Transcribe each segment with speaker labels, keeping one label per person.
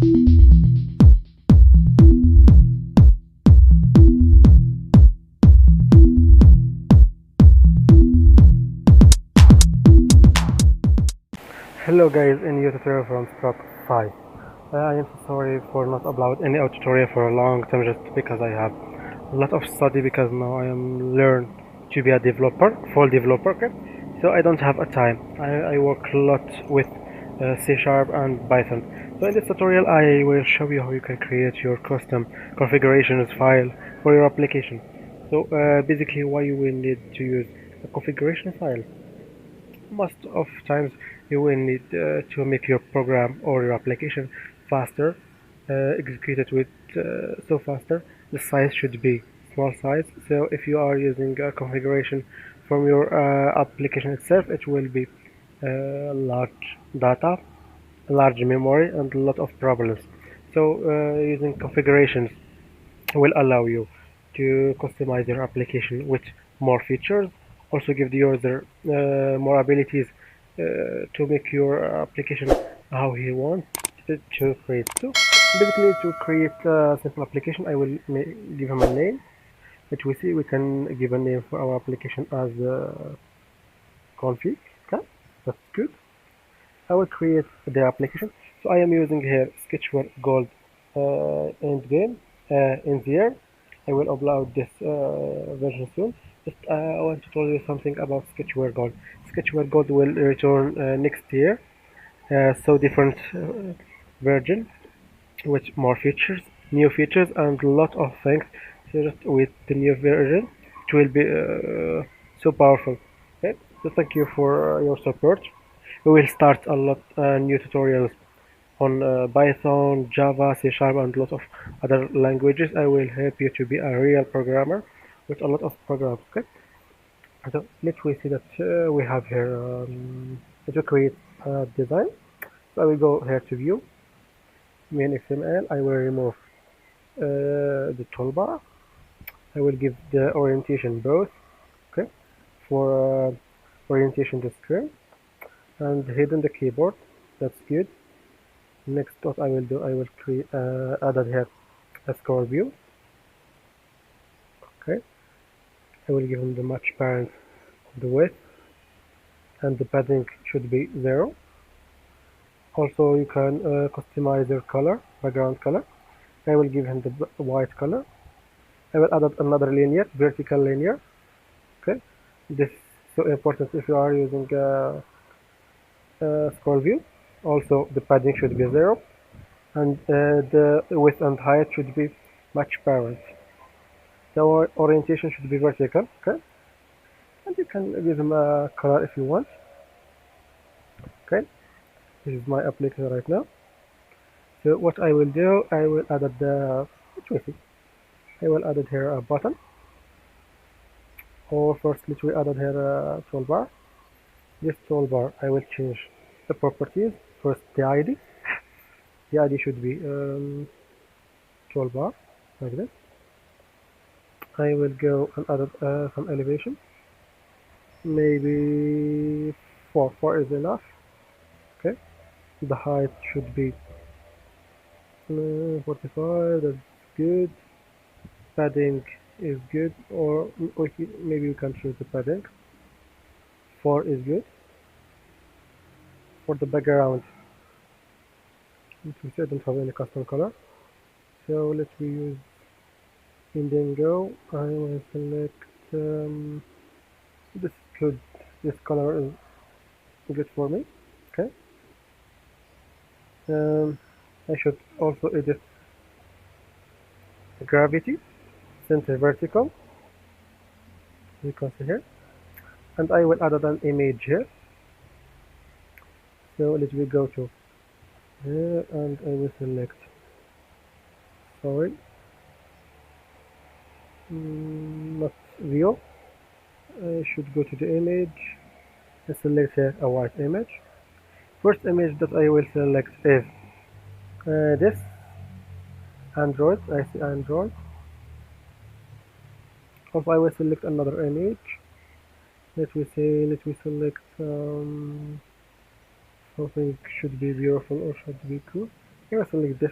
Speaker 1: Hello guys, in new tutorial from Step 5. I am so sorry for not upload any tutorial for a long time, just because I have a lot of study, because now I am learn to be a developer, full developer, okay? So I don't have a time. I work a lot with C# and Python. So in this tutorial I will show you how you can create your custom configurations file for your application. So basically why you will need to use a configuration file. Most of times you will need to make your program or your application faster, executed with so faster. The size should be small size, so if you are using a configuration from your application itself, it will be large data, large memory, and a lot of problems. So using configurations will allow you to customize your application with more features, also give the user more abilities to make your application how he wants it to create. So basically, to create a simple application, I will give him a name. Which we see we can give a name for our application as config. Okay, that's good. I will create the application. So I am using here Sketchware Gold endgame in there. I will upload this version soon. Just I want to tell you something about Sketchware Gold. Sketchware Gold will return next year. So different version with more features, new features, and a lot of things. So just with the new version, it will be so powerful. Okay, so thank you for your support. We will start a lot new tutorials on Python, Java, C# and lots of other languages. I will help you to be a real programmer with a lot of programs. Okay, so let's see that we have here. To create a design. So I will go here to view main XML. I will remove the toolbar. I will give the orientation both. Okay, for orientation the screen and hidden the keyboard. That's good. Next, what I will do, I will create added here a scroll view. Okay, I will give him the match parent of the width, and the padding should be 0. Also, you can customize your color, background color. I will give him the white color. I will add another linear, vertical linear. Okay, this is so important if you are using scroll view. Also, the padding should be 0, and the width and height should be match parent. The orientation should be vertical. Okay, and you can give them a color if you want. Okay, this is my application right now. So what I will do, I will add the I will add here a button, or first let me add here a toolbar. This toolbar I will change the properties. First the ID. The ID should be toolbar like this. I will go and add some elevation. Maybe 4 is enough. Okay, the height should be 45. That's good. Padding is good, or maybe you can choose the padding. 4 is good. For the background, I don't have any custom color, so let me use Indigo. I will select this good. This color is good for me. Okay. I should also edit the gravity, center vertical. You can see here, and I will add an image here. So let me go to here, and I will select. Sorry, not view. I should go to the image and select here a white image. First image that I will select is this Android. I see Android. Also, I will select another image. Let me select something should be beautiful or should be cool. Here I select this.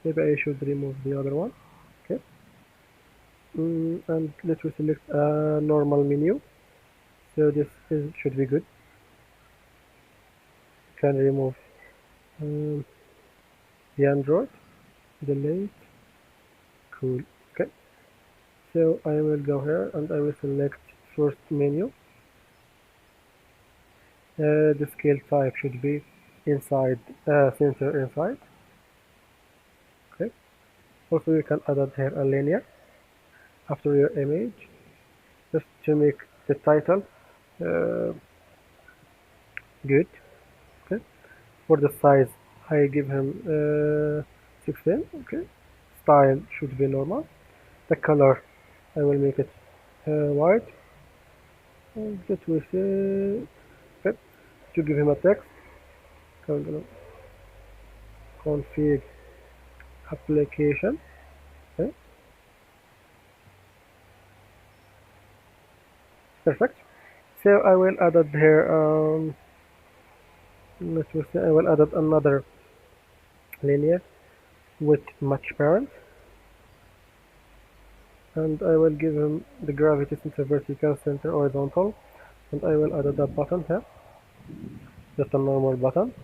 Speaker 1: Maybe I should remove the other one. Okay. And let me select a normal menu. So this should be good. Can remove um, the Android. Delete. Cool. Okay. So I will go here and I will select first menu. The scale type should be inside, center inside. Okay. Also you can add here a linear after your image just to make the title uh, good. Okay. For the size I give him 16. Okay. Style should be normal. The color I will make it white. And that we say okay. To give him a text, I'm gonna config application. Okay. Perfect. So I will add it here. Let me say I will add another linear with match parent, and I will give him the gravity center vertical, center horizontal, and I will add a button here, just a normal button.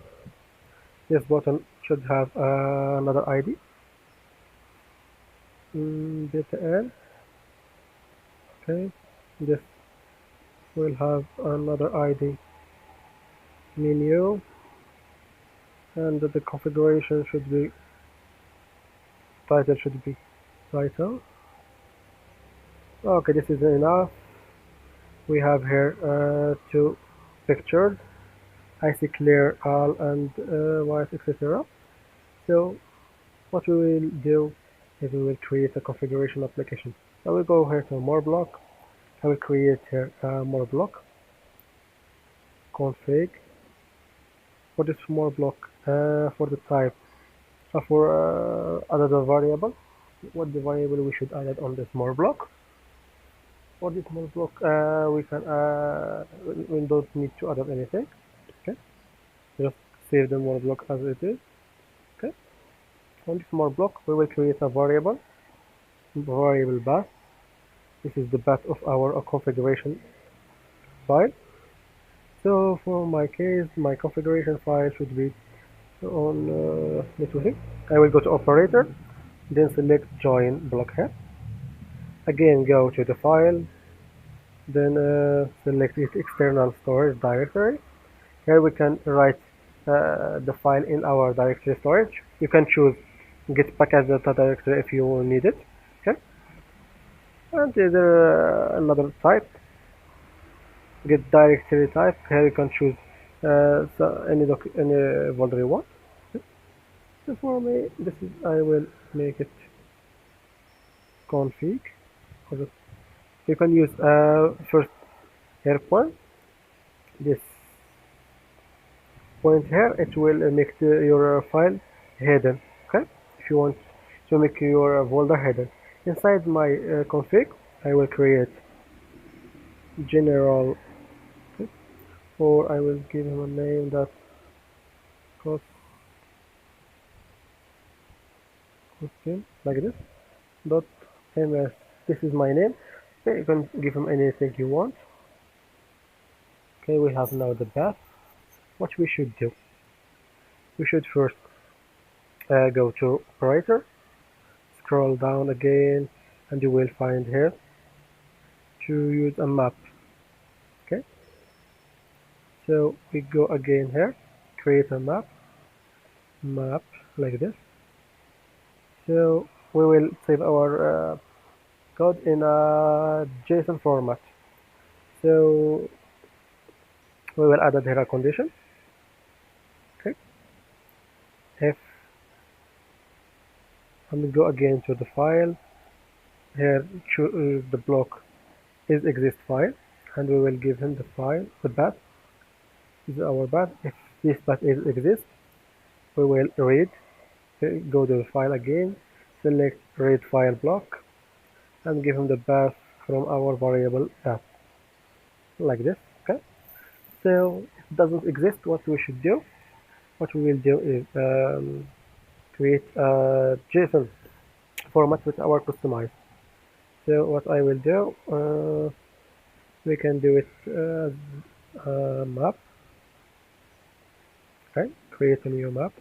Speaker 1: This button should have another ID, data L. Okay, this will have another ID menu, and the configuration should be title should be title. Okay, this is enough. We have here two pictures, icy clear, all, and white, etc. So what we will do is we will create a configuration application. I will go here to more block. I will create here more block config. For this more block, for the type, for another variable, what the variable we should add on this more block. For this more block, we don't need to add anything. Okay, just save the more block as it is. Okay, on this more block, we will create a variable path. This is the path of our configuration file. So for my case, my configuration file should be on networking. I will go to operator, then select join block here. Again, go to the file, then select its external storage directory. Here we can write the file in our directory storage. You can choose get package data directory if you need it. Okay, and there another type, get directory type. Here you can choose any folder you want. So for me, this is I will make it config. You can use first here point. This point here, it will make your file hidden. Okay, if you want to make your folder hidden inside my config, I will create general, okay, or I will give him a name that costume like this dot ms. This is my name. Okay, you can give him anything you want. Okay, we have now the path. What we should do, we should first go to operator, scroll down again, and you will find here to use a map. Okay, so we go again here, create a map like this. So we will save our code in a JSON format. So we will add here a condition. Okay, if and go again to the file here, the block is exist file, and we will give him the file, the path. This is our path. If this path is exist, we will read. Okay, go to the file again, select read file block, and give him the path from our variable path like this. Okay, so if it doesn't exist, what we should do, what we will do is create a JSON format with our customized. So what I will do, we can do it as a map. Okay, create a new map.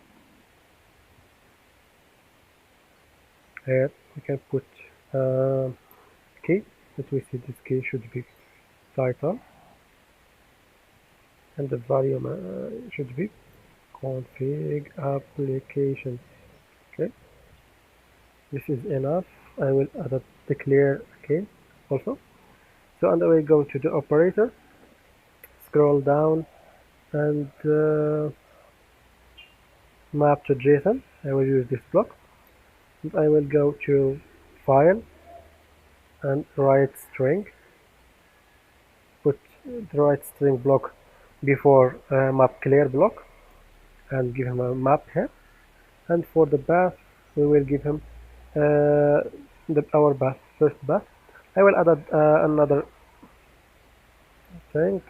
Speaker 1: Here we can put key. Let me see, this key should be title, and the value should be config application. Okay, this is enough. I will add a declare key also. So, and I will go to the operator, scroll down, and map to JSON. I will use this block, and I will go to file and write string. Put the right string block before map clear block, and give him a map here. And for the path, we will give him our path, first path. I will add another thing.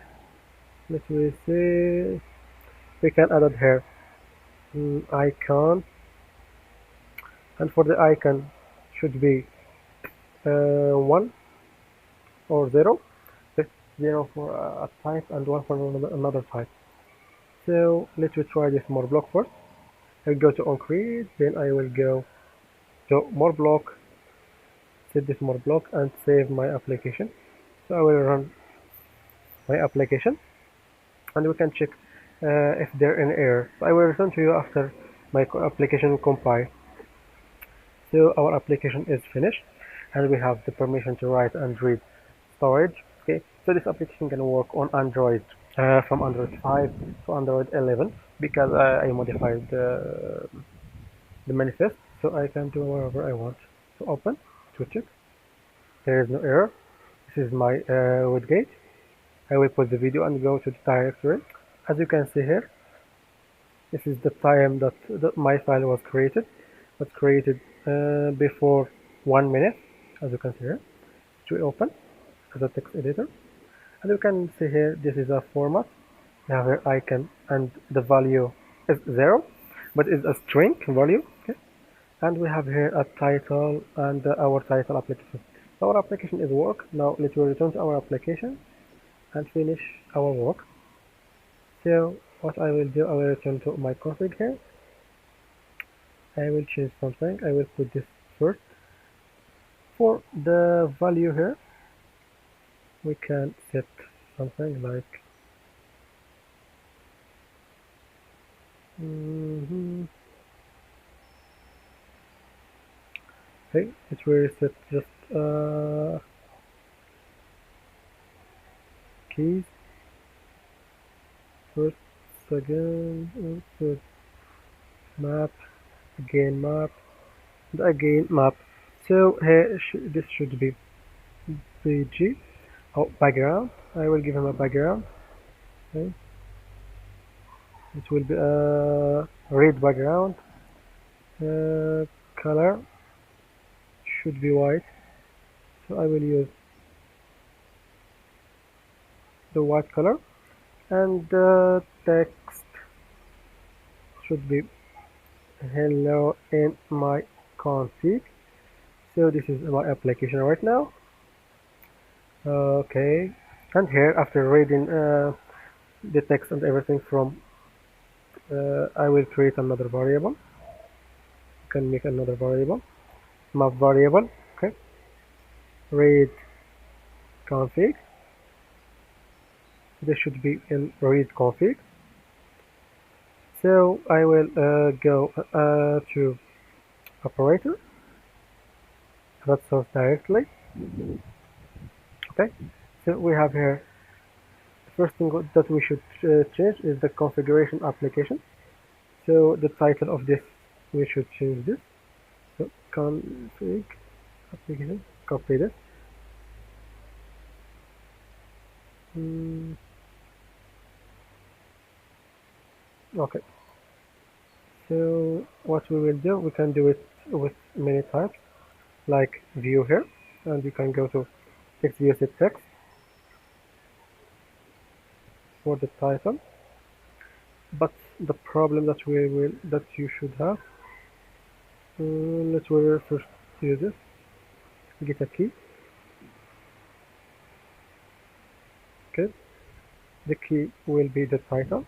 Speaker 1: Let me see. We can add it here icon, and for the icon should be 1 or 0. 0 for a type and 1 for another type. So let me try this more block first. I'll go to on create, then I will go to more block, set this more block, and save my application. So I will run my application, and we can check if they're in error. So I will return to you after my application compile. So our application is finished, and we have the permission to write and read storage. Okay, so this application can work on Android from Android 5 to Android 11 because I modified the manifest, so I can do whatever I want. So open to check. There is no error. This is my widget. I will put the video and go to the directory. As you can see here, this is the time that my file was created. Was created before 1 minute, as you can see here. To open as a text editor, and you can see here this is a format. We have here icon, and the value is 0, but it's a string value. Okay, and we have here a title and our title application. Our application is work. Now let me return to our application and finish our work. So what I will do, I will return to my config here. I will change something. I will put this first. For the value here, we can set something like okay, it will set just keys first, second, first map, again map, and again map. So here this should be BG. Oh, background. I will give him a background. Okay. It will be a red background. Color should be white. So I will use the white color, and the text should be hello in my config. So this is my application right now. Okay, and here after reading the text and everything from I will create another variable. You can make another variable, map variable. Okay, read config. This should be in read config. So I will go to operator, that source directly. Okay, so we have here the first thing that we should change is the configuration application. So the title of this, we should change this. So config application, copy this. Okay, so what we will do, we can do it with many types, like view here, and you can go to text view set text for the title. But the problem that you should have Let's we first use this. Get a key. Okay, the key will be the title.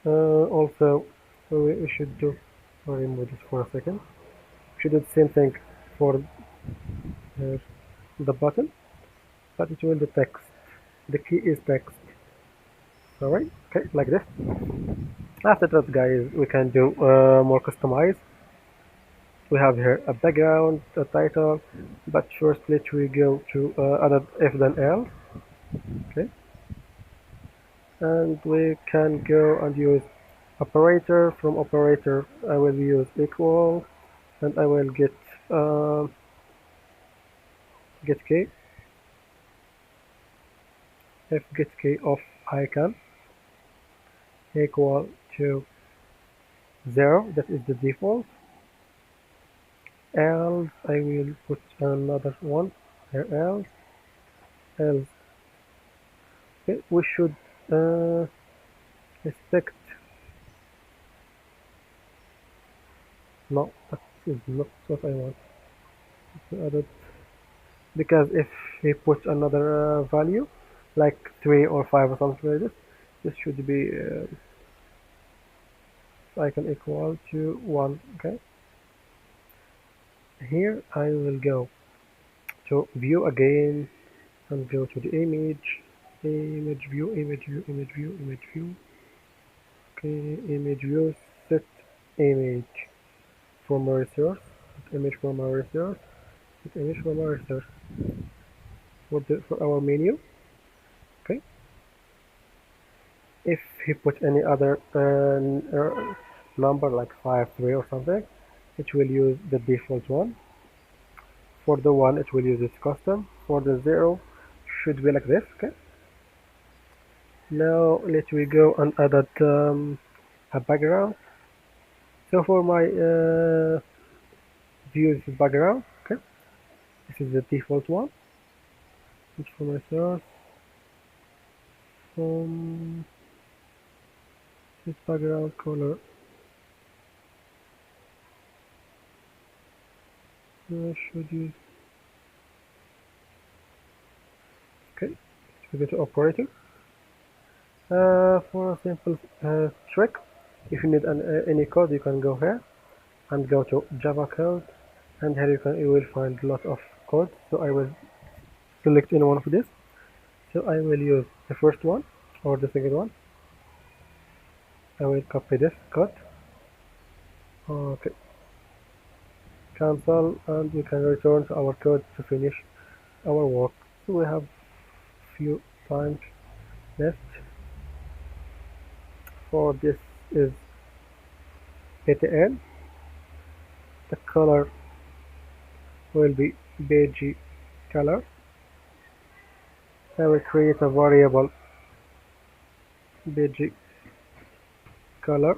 Speaker 1: Also, we should do. I'll remove this for a second. We should do the same thing for the button, but it will be text. The key is text. Alright, okay, like this. After that, guys, we can do more customize. We have here a background, a title, but first let we go to other if then else. Okay, and we can go and use operator. From operator I will use equal, and I will get key. If get key of icon equal to 0, that is the default. Else I will put another one here, else. Okay, we should expect. No, that is not what I want to add it, because if he puts another value like 3 or 5 or something like this should be icon equal to 1. Okay, here I will go to view again and go to the image view, image view. Okay, image view, set image from a resource, image from a resource, set image from a resource for our menu. Okay, if he put any other number like 5, 3 or something, it will use the default one. For the 1 it will use its custom. For the 0 should be like this. Okay, now let we go and add a background. So for my views background, okay, this is the default one. And for my source, this background color, I should use. Okay, so we go to operator. For a simple trick, if you need any code, you can go here and go to Java code, and here you will find a lot of code. So I will select any one of this. So I will use the first one or the second one. I will copy this code. Okay, cancel, and we can return to our code to finish our work. So we have few times left. For this is btn. The color will be beige color. I will create a variable beige color,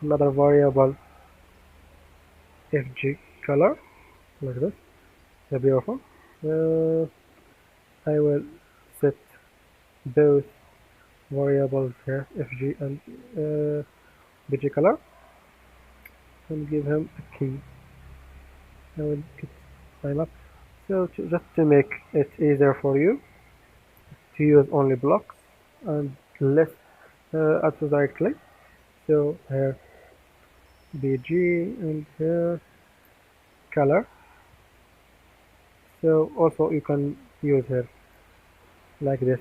Speaker 1: another variable fg color, like this. They're beautiful. I will set both variables here, fg and beige color, and give him a key. I will get time up. So just to make it easier for you to use only blocks and less add directly. So here bg and here color. So also you can use here like this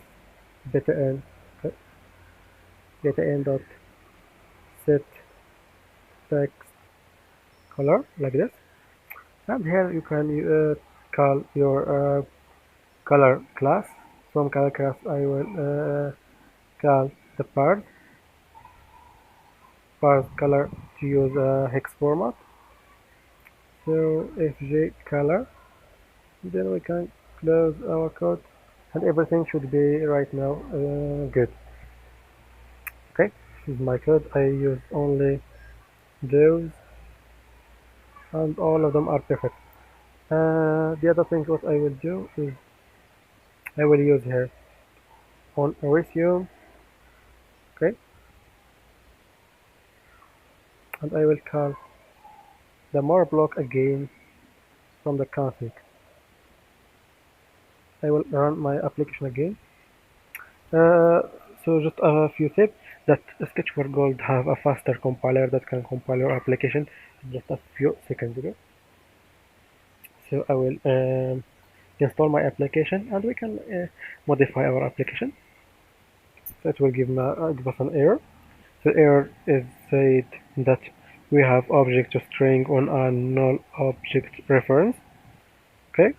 Speaker 1: btn, okay, btn dot set text color, like this, and here you can call your color class. From color class I will call the parse color to use a hex format. So fg color, then we can close our code, and everything should be right now good. Okay, this is my code. I use only those, and all of them are perfect. The other thing what I will do is I will use here on resume. Okay, and I will call the more block again from the config. I will run my application again. Uh, so just a few tips that Sketch for Gold have a faster compiler that can compile your application in just a few seconds ago. So I will install my application and we can modify our application. So it will give us an error. The error is said that we have object string on a null object reference. Okay,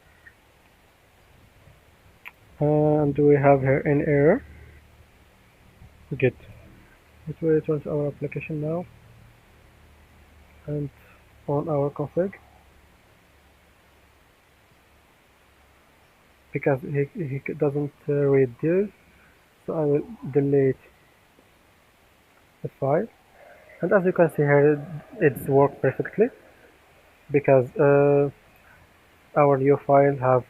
Speaker 1: and we have here an error. Get it will return to our application now and on our config because he doesn't read this. So I will delete the file, and as you can see here, it's worked perfectly because our new file have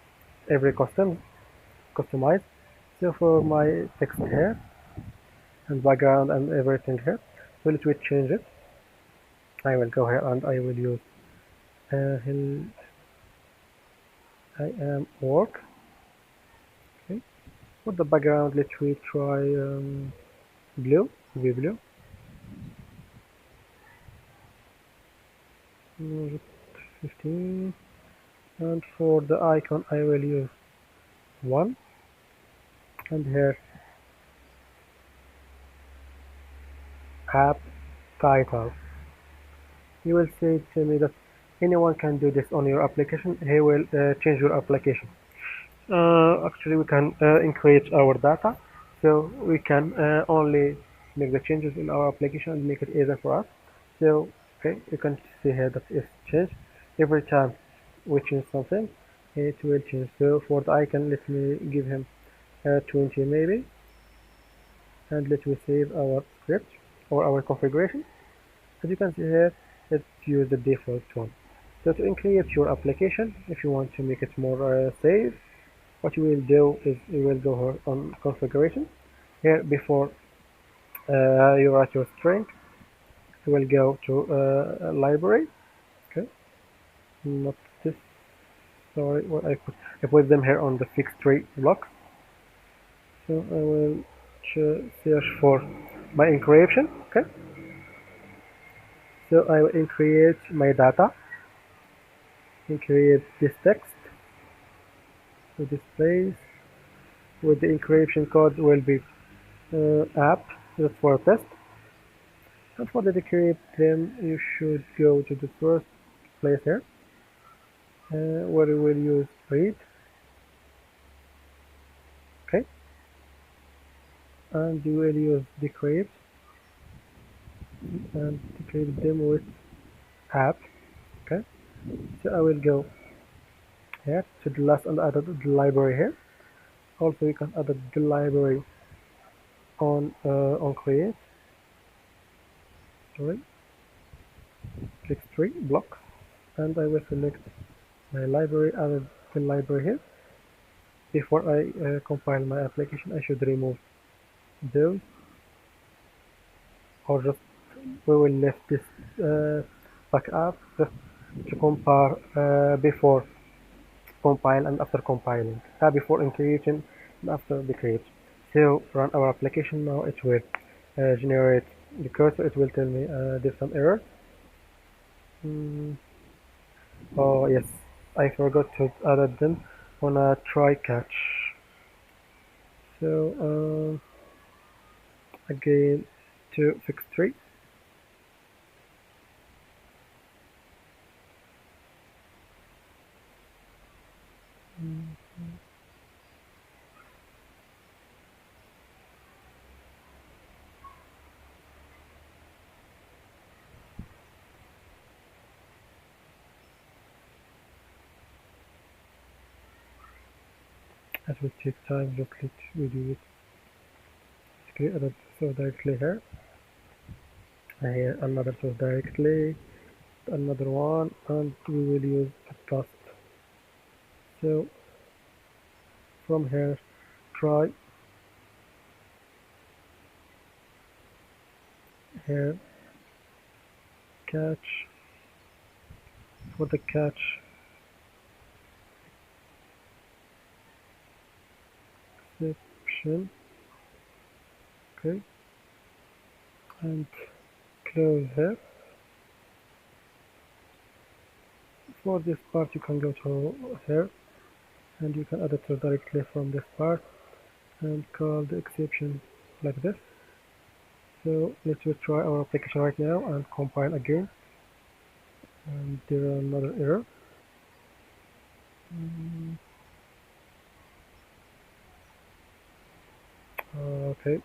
Speaker 1: every customized. So for my text here and background and everything here, so let me change it. I will go here and I will use I am work. Okay. For the background, let me try blue, blue. 15. And for the icon, I will use 1. And here, app title. You will say to me that anyone can do this on your application. He will change your application. Actually, we can increase our data, so we can only make the changes in our application and make it easier for us. So, okay, you can see here that it's changed. Every time we change something, it will change. So for the icon, let me give him 20 maybe, and let me save our script or our configuration. As you can see here, let's use the default one. So to increase your application, if you want to make it more safe, what you will do is you will go here on configuration. Here before you write your string, you will go to library. Okay, not this. Sorry, what I put them here on the fixed tree blocks. So I will search for my encryption. Okay, so I will create my data and create this text. So this place with the encryption code will be app just for a test. And for the decrypt them, you should go to the first place here where you will use read. Okay, and you will use decrypt and decrypt them with app. Okay, so I will go here to the last and add the library here. Also, you can add the library on create. Sorry, click 3 blocks, and I will select my library, add the library here. Before I compile my application, I should remove those, or just we will left this backup just to compare before compile and after compiling, before encryption and after decrypt. So run our application now. It will generate the code, so it will tell me there's some error. Oh yes, I forgot to add them on a try catch. So again to fix 3. It will take time, just let we do it. Okay, add source directly here. Here another source directly, another one, and we will use a test. So from here, try here catch. For the catch exception, okay, and close here. For this part you can go to here and you can edit it directly from this part and call the exception like this. So let's just try our application right now and compile again, and there is another error. Okay,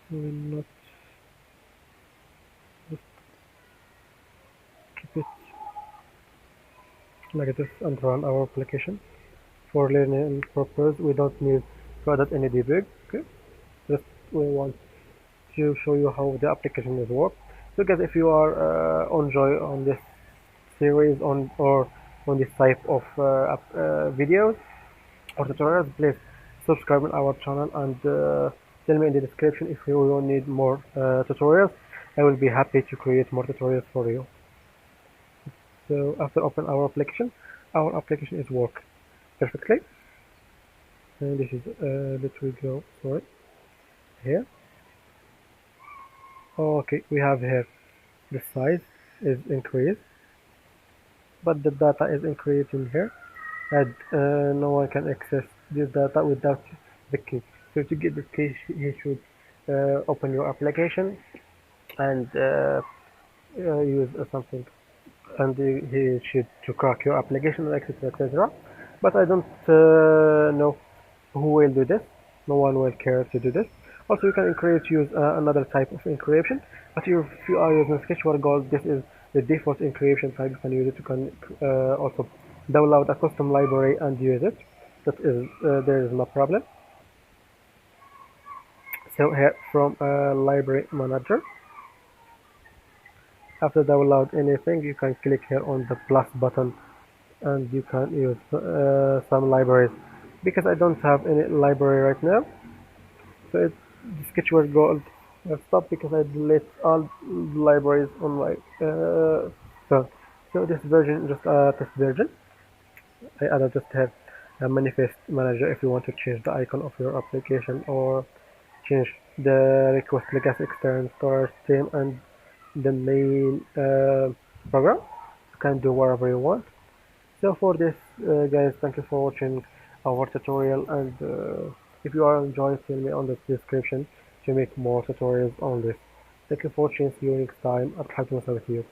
Speaker 1: we'll not just keep it like this and run our application. For learning purpose, we don't need to add any debug. Okay, just we want to show you how the application is work. So guys, if you are enjoy on this series or on this type of videos or tutorials, please subscribe to our channel and tell me in the description if you will need more tutorials. I will be happy to create more tutorials for you. So after open our application is work perfectly. And this is let me go sorry here. Okay, we have here the size is increased, but the data is increasing here, and no one can access this data without the key. So to get the key, you should open your application and use something, and he should to crack your application, etc., etc. But I don't know who will do this. No one will care to do this. Also, you can use another type of encryption, but if you are using Sketchware Gold, this is the default encryption type. You can use it. You can also download a custom library and use it. That is there is no problem. So here from library manager, after download anything, you can click here on the plus button and you can use some libraries. Because I don't have any library right now, so it's Sketchware Gold. I stopped because I delete all libraries on my phone. So this version is just a test version. I just have a manifest manager if you want to change the icon of your application or change the request legacy external storage theme and the main program. You can do whatever you want. So for this guys, thank you for watching our tutorial, and if you are enjoying, tell me on the description to make more tutorials on this. Thank you for watching. See you next time. I'll try to with you.